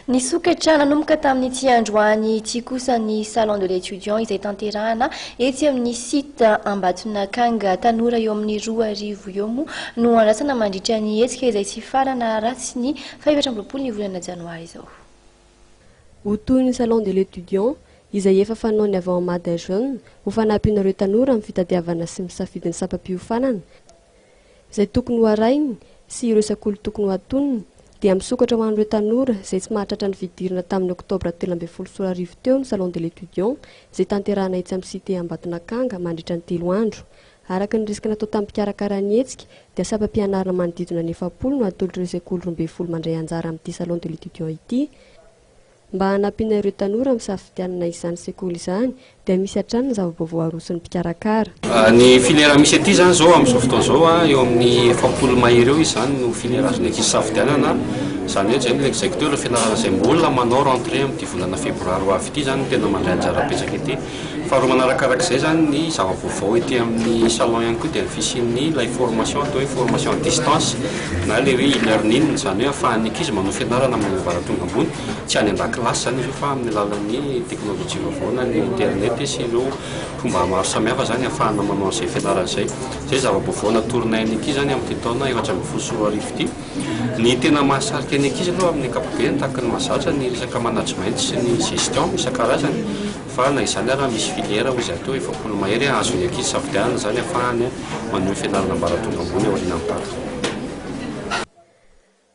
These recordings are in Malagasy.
Ny sokatra nanomboka tamin'ity androany ity kosa ny salon de l'étudiant izay tanterahana ety amin'ny CITE Ambatonakanga Tanora eo amin'ny 2 eo mo no andrasana mandritra ny hetsika izay tsy hifarana ratsy ny 20 ny volana Janoary izao. Ho toy ny salon de l'étudiant izay efa fanaony avy ao Madajeune ho fanampinareo tanora amin'ny fitadiavana sy misafidy ny sapam-piofanana izay tokony ho arainy sy ireo sakoly tokony ho atonony dia misokatra ho an'ireo tanora izay tsy mahatratra ny fidirana tamin'ny oktobra 13 teo ny salon de l'étudiant izay tanterahana etsy amin'ny CITE Ambatonakanga mandritra ny 3 andro. Araka ny risika natao tamin'ny mpikarakara ny hetsika dia sapam-pianarana manodidina ny 70 no atolotr'ireo sekoly 12 mandray anjara amin'ity salon de l'étudiant ity. Mba hanampiana ireo tanora misafidianana izany sekoly izany dia misy hatrany ny zava-baovao aroson'ny mpikarakara. Ny filière misy aty zany zao amin'izao fotoana zao eo amin'ny 70 mahery eo izany no filière azon'ny ankizy safidianana. Zany hoe zany l'exacteur fianarana izay mbola manao rentrée amin'ity volana febroary ho avy ity zany tena mandray anjara betsaka ity. Faharoa manarakarak'izay zany ny zava-baovao ety amin'ny salon ihany koa dia ny fisian'ny lay formation atao hoe formation à distance na le hoe e-learning, zany hoe ahafahan'ny ankizy manao fianarana amin'ny ambaratonga ambony tsy any an-dakilasy zany izy fa amin'ny alalan'ny teknôlôjia vaovao na ny internet sy ireo fomba maro samihafa zany ahafahana manao an'izay fianarana izay. Zay zava-baovao natorinay ny ankizy zany amin'ity taona 2024 ity. Ny tena mahasarika ny ankizy aloha amin'ny ankapobeny tahaka ny mahazatra ny resaka management sy ny gestion isan-karazany fa na izany raha misy filière ho izay atao 70 mahery azon'ny ankizy safidianana zany ahafahany maneho fianarana ambaratonga ambony ao aoriana amin'ny mpaka.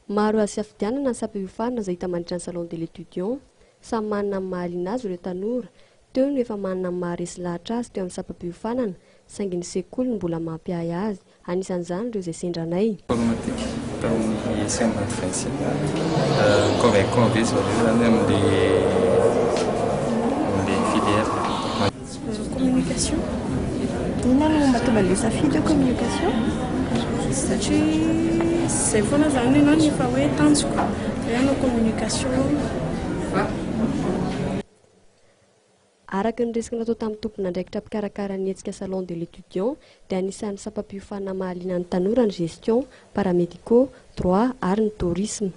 Maro azy safidianana ny sapam-piofanana izay hita mandritra ny salon de l'étudiant. Samy manana amin'ny mahaliana azy ireo tanora. Teo no efa manana amin'ny maharesy lahatra azy teo amin'ny sapam-piofanana saingy ny sekoly no mbola mampiay azy. Anisan'izany ireo izay sendranay. Communication. Nina mahatonga le safidy de communication satria zay foana zany ianao ny efa hoe tanjoko hoe hanao communication. Araka ny resaka natao tamin'ny tompona andraikitra mpikarakara ny hetsika salon de l'étudiant dia anisan'ny sapam-piofanana mahaliana ny tanora ny gestion, paramédicaux, droit ary ny tourisme.